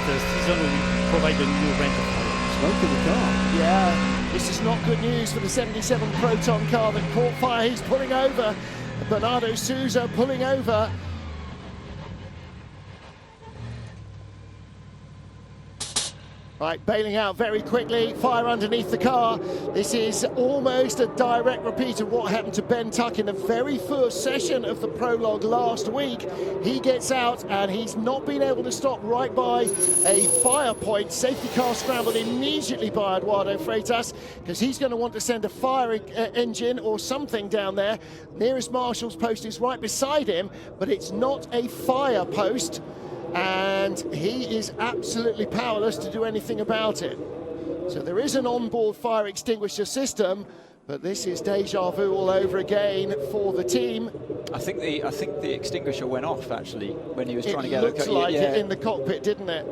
the season will provide a new range of tires. Smoke in the car. Yeah, this is not good news for the 77 Proton car that caught fire. He's pulling over. Bernardo Sousa pulling over. Right, bailing out very quickly, fire underneath the car. This is almost a direct repeat of what happened to Ben Tuck in the very first session of the Prologue last week. He gets out and he's not been able to stop right by a fire point. Safety car scrambled immediately by Eduardo Freitas because he's going to want to send a fire engine or something down there. Nearest marshal's post is right beside him, but it's not a fire post. And he is absolutely powerless to do anything about it. So there is an onboard fire extinguisher system, but this is deja vu all over again for the team. I think the extinguisher went off actually when he was trying to get it. Looked like yeah. it in the cockpit, didn't it?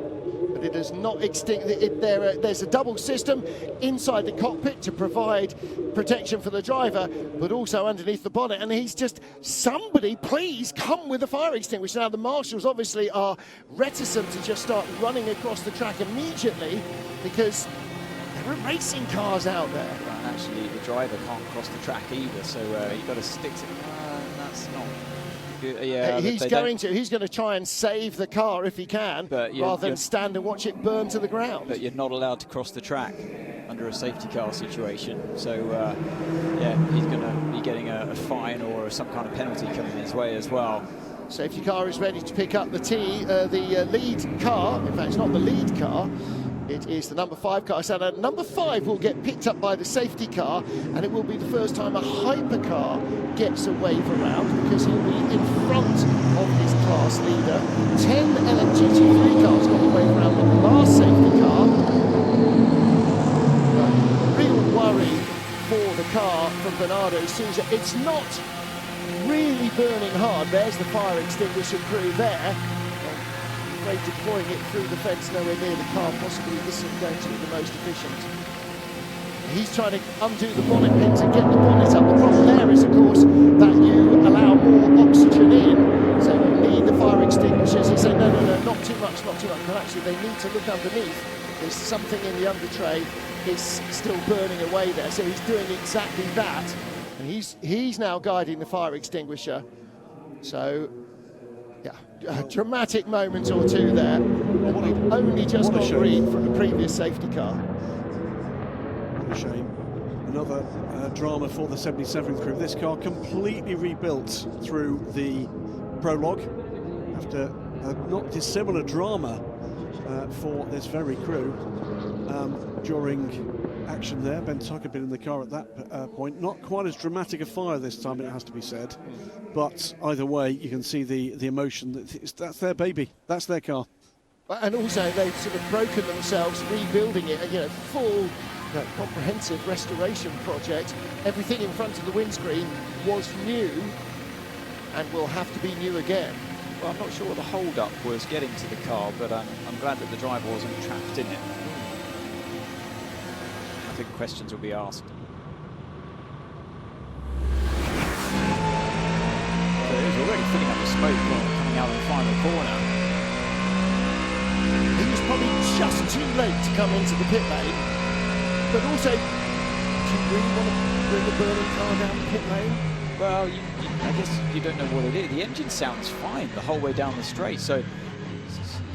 But it does not extinguish. There's a double system inside the cockpit to provide protection for the driver, but also underneath the bonnet. And he's just, somebody please come with a fire extinguisher. Now the marshals obviously are reticent to just start running across the track immediately because there are racing cars out there. And actually the driver can't cross the track either, so you've got to stick to. That's not. Yeah, he's going to try and save the car if he can, rather than stand and watch it burn to the ground. But you're not allowed to cross the track under a safety car situation. So yeah, he's going to be getting a fine or some kind of penalty coming his way as well. Safety car is ready to pick up the lead car. In fact, it's not the lead car. It is the number 5 car. So number 5 will get picked up by the safety car, and it will be the first time a hypercar gets a wave around because he'll be in front of his class leader. 10 LMGT3 cars got the wave around the last safety car. Real worry for the car from Bernardo Sousa. It's not really burning hard. There's the fire extinguisher crew there. Deploying it through the fence nowhere near the car possibly isn't going to be the most efficient. He's trying to undo the bonnet pins and get the bonnet up. The problem there is, of course, that you allow more oxygen in, so you need the fire extinguishers. He said, no, not too much, not too much. But actually, they need to look underneath. There's something in the under tray is still burning away there. So he's doing exactly that, and he's now guiding the fire extinguisher. So. Yeah, a dramatic moment or two there. And we've only just got green from the previous safety car. What a shame. Another drama for the 77 crew. This car completely rebuilt through the Prologue after a not dissimilar drama for this very crew during action there. Ben Tuck had been in the car at that point. Not quite as dramatic a fire this time, it has to be said. But either way, you can see the emotion. That's their baby. That's their car. And also, they've sort of broken themselves rebuilding it. You know, full, comprehensive restoration project. Everything in front of the windscreen was new, and will have to be new again. Well, I'm not sure what the hold-up was getting to the car, but I'm glad that the driver wasn't trapped in it. I think questions will be asked. So he's already filling up the smoke coming out of the final corner. He was probably just too late to come into the pit lane, but also, do you really want to bring a burning car down the pit lane? Well, I guess you don't know what it is. The engine sounds fine the whole way down the straight, so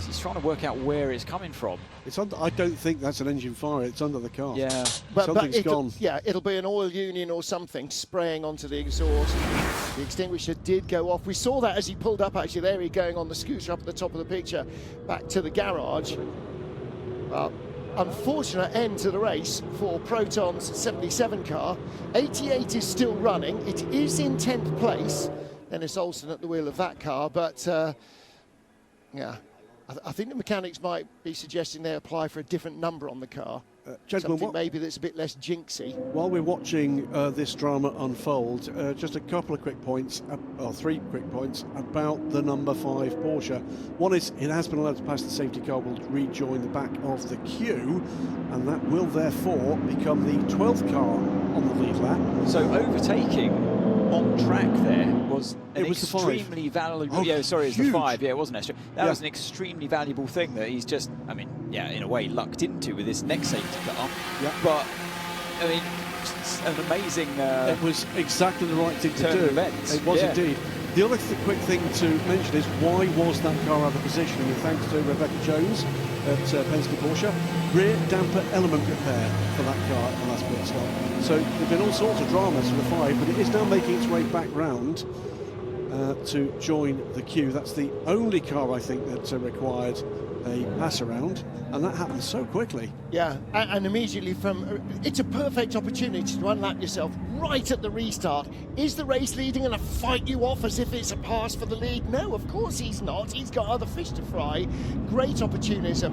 he's trying to work out where it's coming from. It's under, I don't think that's an engine fire. It's under the car. Yeah, something's gone. Yeah, it'll be an oil union or something spraying onto the exhaust. The extinguisher did go off. We saw that as he pulled up. Actually, there he going on the scooter up at the top of the picture, back to the garage. Unfortunate end to the race for Proton's 77 car. 88 is still running. It is in 10th place. Dennis Olsen at the wheel of that car, but yeah. I think the mechanics might be suggesting they apply for a different number on the car. Something maybe that's a bit less jinxy. While we're watching this drama unfold, just a couple of quick points, or 3 quick points about the number 5 Porsche. One is it has been allowed to pass the safety car, will rejoin the back of the queue, and that will therefore become the 12th car on the lead lap. So overtaking on track there was an It was the 5. extremely valuable. Oh, yeah, sorry, it was the huge. 5. Yeah, it wasn't extra. That Yeah. was an extremely valuable thing that he's just, I mean, yeah, in a way, lucked into with this next safety car. Yeah. But I mean, it's an amazing. It was exactly the right thing to turn do. of events. It was Yeah. indeed. The other quick thing to mention is why was that car out of position? And thanks to Rebecca Jones at Penske Porsche, rear damper element repair for that car at the last pit stop. So there've been all sorts of dramas for the 5, but it is now making its way back round to join the queue. That's the only car I think that required a pass around, and that happened so quickly. Yeah, and immediately it's a perfect opportunity to unlap yourself right at the restart. Is the race leading going to fight you off as if it's a pass for the lead? No, of course he's not. He's got other fish to fry. Great opportunism,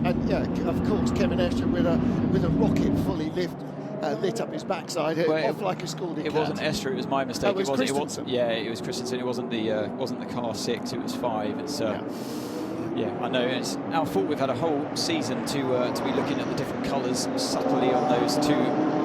and yeah, of course Kevin Escher with a rocket fully lit up his backside, off like a scalded cat. It wasn't Escher, it was my mistake. Oh, it was Christensen. Yeah, it was Christensen. It wasn't the car 6. It was 5. It's yeah, I know. It's our fault. We've had a whole season to be looking at the different colours subtly on those 2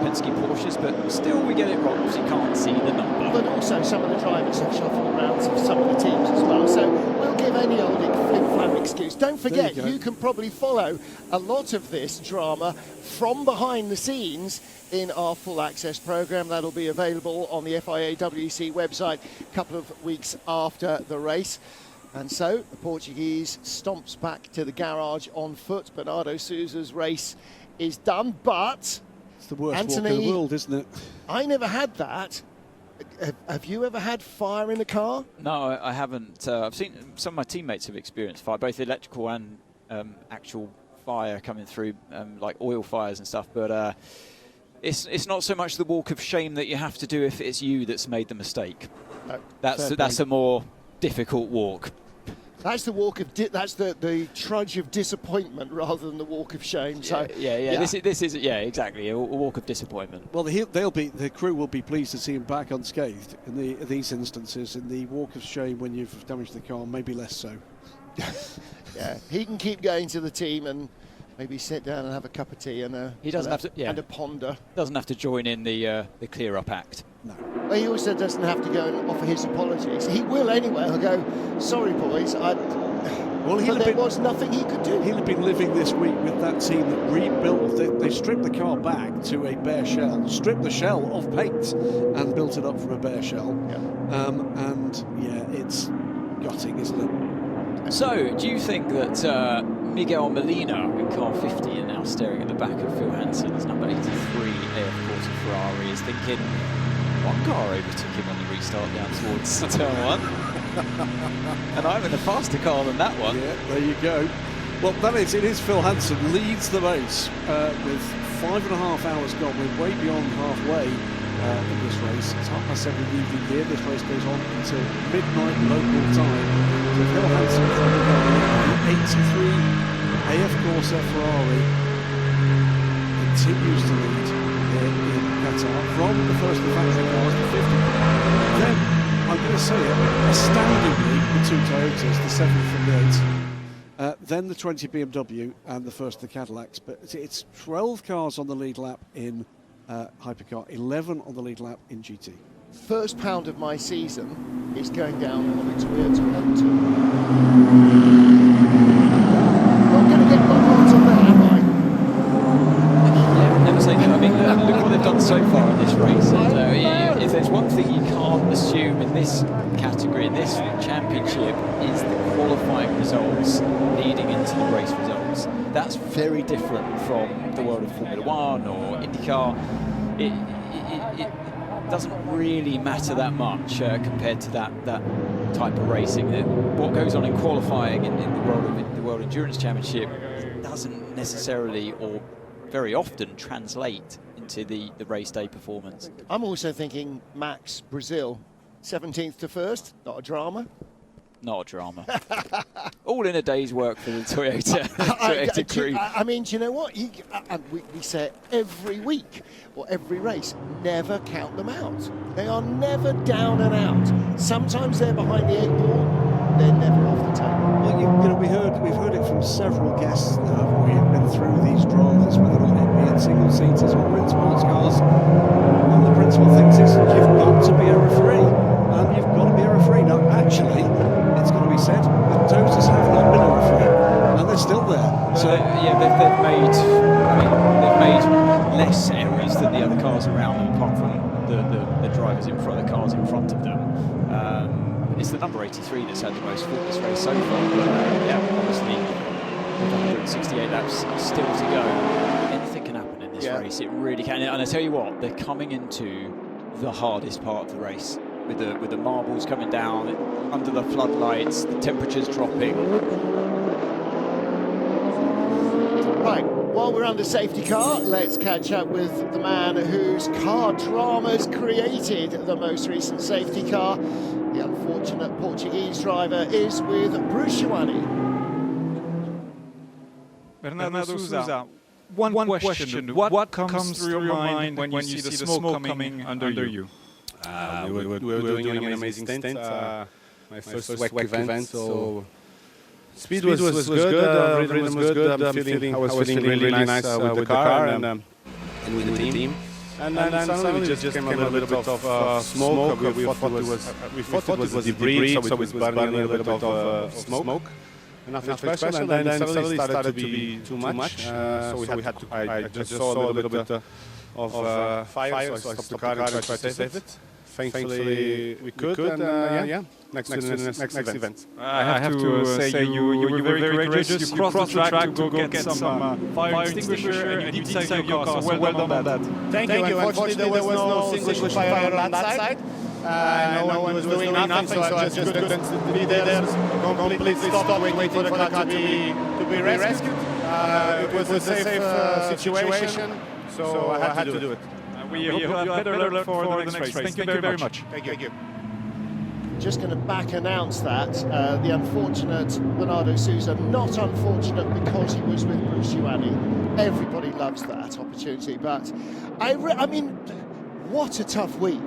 Penske Porsches, but still we get it wrong because you can't see the number. But also some of the drivers have shuffled around some of the teams as well, so we'll give any old flim-flam excuse. Don't forget, you can probably follow a lot of this drama from behind the scenes in our full access programme. That'll be available on the FIA WEC website a couple of weeks after the race. And so the Portuguese stomps back to the garage on foot. Bernardo Sousa's race is done, but It's the worst Anthony, walk in the world, isn't it? I never had that. Have you ever had fire in the car? No, I haven't. I've seen some of my teammates have experienced fire, both electrical and actual fire coming through, like oil fires and stuff. But it's not so much the walk of shame that you have to do if it's you that's made the mistake. No, That's a more difficult walk. That's the walk of that's the trudge of disappointment rather than the walk of shame. So yeah. This is exactly a walk of disappointment. Well, the crew will be pleased to see him back unscathed in these instances. In the walk of shame, when you've damaged the car, maybe less so. Yeah, he can keep going to the team and maybe sit down and have a cup of tea and he doesn't have to, and a ponder. Doesn't have to join in the clear up act. No. Well, he also doesn't have to go and offer his apologies. He will anyway. He'll go, sorry boys, Well, there was nothing he could do. He'll have been living this week with that team that rebuilt. They stripped the car back to a bare shell, stripped the shell of paint and built it up from a bare shell. Yeah. And yeah, it's gutting, isn't it? So, do you think that Miguel Molina in car 50 and now staring at the back of Phil Hansen's number 83 AF Corsa Ferrari is thinking, one car overtook him on the restart down towards turn 1, and I'm in a faster car than that one. Yeah, there you go. Well, it is Phil Hansen leads the race with 5.5 hours gone. We're way beyond halfway in this race. It's 7:30 evening here. This race goes on until midnight local time. So Phil Hansen from the 83 AF Corsa Ferrari continues to lead here in Qatar from the first of the factory cars, the 50. Then, I'm going to say it, astoundingly, the 2 Toyotas, the 7 from the 8. Then the 20 BMW and the first of the Cadillacs. But it's 12 cars on the lead lap in Hypercar, 11 on the lead lap in GT. First pound of my season is going down on the Toyota M2. Not going to get my heart on there, am I? Yeah, never say no. I mean, look what they've done so far in this race. And, if there's one thing you can't assume in this category, in this championship, is the qualifying results leading into the race results. That's very different from the world of Formula One or IndyCar. It doesn't really matter that much compared to that type of racing. What goes on in qualifying in the World Endurance Championship doesn't necessarily or very often translate into the race day performance. I'm also thinking Max, Brazil, 17th to 1st, not a drama. Not a drama. All in a day's work for the Toyota crew. I mean, do you know what? We say it every week or every race, never count them out. They are never down and out. Sometimes they're behind the 8 ball, they're never off the table. Well, you know, we've heard it from several guests now. We have been through these dramas, whether or not it be in single seaters or in sports cars. And the principal thing is you've got to be a referee. out there. So yeah, they've made. I mean, they've made less errors than the other cars around them, apart from the drivers in front, the cars in front of them. It's the number 83 that's had the most faultless race so far. But yeah, obviously, with 168 laps still to go, anything can happen in this race. It really can. And I tell you what, they're coming into the hardest part of the race. With the marbles coming down, under the floodlights, the temperatures dropping. Right, while we're under safety car, let's catch up with the man whose car dramas created the most recent safety car. The unfortunate Portuguese driver is with Brusciani. Bernardo Sousa, one question. What comes through your mind when you see the smoke coming under you? We were doing an amazing stint. My first WEC event, so speed was good, rhythm was good. I was feeling really nice with the car and with the team. And then suddenly just came a little bit of smoke. We thought it was debris, so it was burning a little bit of smoke. Nothing special, and then suddenly started to be too much. So we had to. I just saw a little bit of fire, so I stopped the car and tried to save it. Thankfully, we could, and yeah, next event. I have to say you were very courageous. You crossed the track to go get some fire extinguisher, and you did save your car, so well done on that. Thank you. Unfortunately, there was no extinguisher fire on that side. No one was doing nothing, so I just couldn't be there. Completely stopped waiting for the car to be rescued. It was a safe situation, so I had to do it. We hope you have better luck for the next race. Thank you very much. Thank you. Just going to back announce that the unfortunate Bernardo Sousa, not unfortunate because he was with Brusciani. Everybody loves that opportunity, but I mean, what a tough week